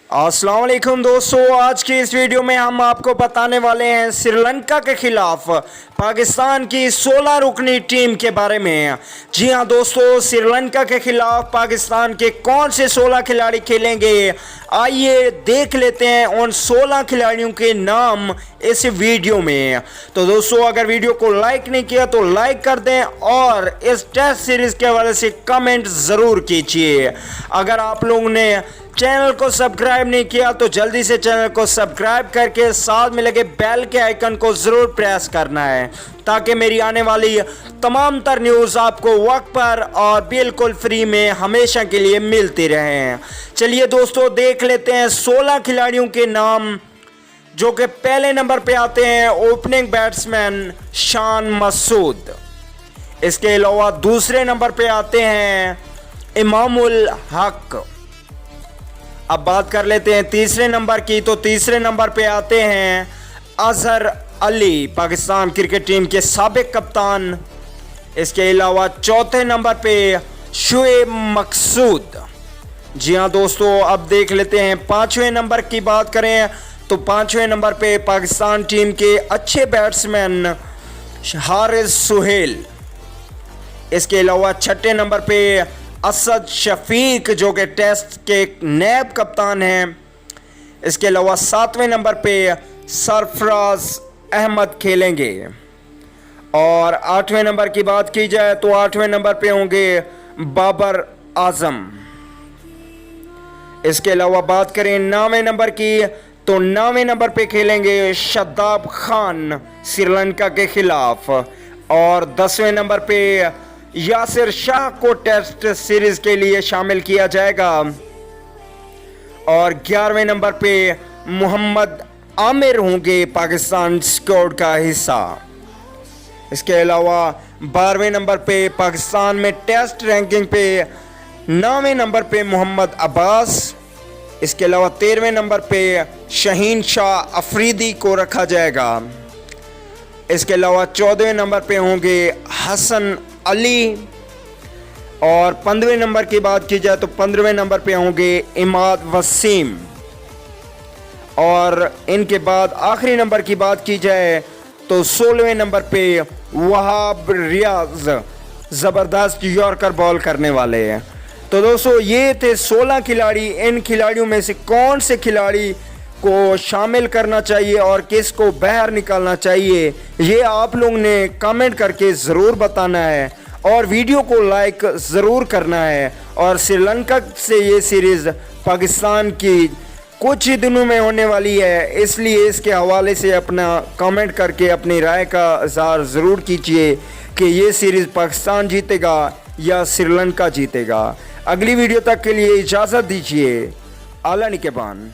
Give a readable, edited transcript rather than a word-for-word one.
अस्सलाम वालेकुम दोस्तों, आज की इस वीडियो में हम आपको बताने वाले हैं श्रीलंका के खिलाफ पाकिस्तान की 16 रुकनी टीम के बारे में। जी हां दोस्तों, श्रीलंका के खिलाफ पाकिस्तान के कौन से 16 खिलाड़ी खेलेंगे, आइए देख लेते हैं उन 16 खिलाड़ियों के नाम इस वीडियो में। तो दोस्तों, अगर वीडियो को लाइक नहीं किया तो लाइक कर दें और इस टेस्ट सीरीज के हवाले से कमेंट ज़रूर कीजिए। अगर आप लोगों ने चैनल को सब्सक्राइब नहीं किया तो जल्दी से चैनल को सब्सक्राइब करके साथ में लगे बेल के आइकन को ज़रूर प्रेस करना है ताकि मेरी आने वाली तमाम तर न्यूज़ आपको वक्त पर और बिल्कुल फ्री में हमेशा के लिए मिलती रहें। चलिए दोस्तों, देख लेते हैं 16 खिलाड़ियों के नाम जो कि पहले नंबर पे आते हैं। Opening batsman Shan Masood. इसके अलावा दूसरे नंबर पे आते हैं इमामुल हक। अब बात कर लेते हैं तीसरे नंबर की, तो तीसरे नंबर पे आते हैं अजहर अली, पाकिस्तान क्रिकेट टीम के साबिक कप्तान। इसके अलावा चौथे नंबर पे शुएब मकसूद। जी हाँ दोस्तों, अब देख लेते हैं पांचवें नंबर की बात करें तो पांचवें नंबर पे पाकिस्तान टीम के अच्छे बैट्समैन हारिस सुहेल। इसके अलावा छठे नंबर पे असद शफीक जो कि टेस्ट के नैब कप्तान हैं। इसके अलावा सातवें नंबर पे सरफराज अहमद खेलेंगे। और आठवें नंबर की बात की जाए तो आठवें नंबर पे होंगे बाबर आजम। इसके अलावा बात करें नौवें नंबर की तो नौवें नंबर पे खेलेंगे शदाब खान श्रीलंका के खिलाफ। और 10वें नंबर पे यासिर शाह को टेस्ट सीरीज के लिए शामिल किया जाएगा। और 11वें नंबर पे मोहम्मद आमिर होंगे पाकिस्तान स्क्वाड का हिस्सा। इसके अलावा 12वें नंबर पे पाकिस्तान में टेस्ट रैंकिंग पे 9वें नंबर पे मोहम्मद अब्बास। इसके अलावा 13वें नंबर पे शहीन शाह अफरीदी को रखा जाएगा। इसके अलावा 14वें नंबर पे होंगे हसन अली। और 15वें नंबर की बात की जाए तो 15वें नंबर पे होंगे इमाद वसीम। और इनके बाद आखिरी नंबर की बात की जाए तो 16वें नंबर पे वहाब रियाज, ज़बरदस्त यॉर्कर बॉल करने वाले हैं। तो दोस्तों, ये थे 16 खिलाड़ी। इन खिलाड़ियों में से कौन से खिलाड़ी को शामिल करना चाहिए और किस को बाहर निकालना चाहिए, ये आप लोगों ने कमेंट करके ज़रूर बताना है और वीडियो को लाइक ज़रूर करना है। और श्रीलंका से ये सीरीज़ पाकिस्तान की कुछ ही दिनों में होने वाली है, इसलिए इसके हवाले से अपना कमेंट करके अपनी राय का इज़हार ज़रूर कीजिए कि ये सीरीज़ पाकिस्तान जीतेगा या श्रीलंका जीतेगा। अगली वीडियो तक के लिए इजाज़त दीजिए। आला निकेबान।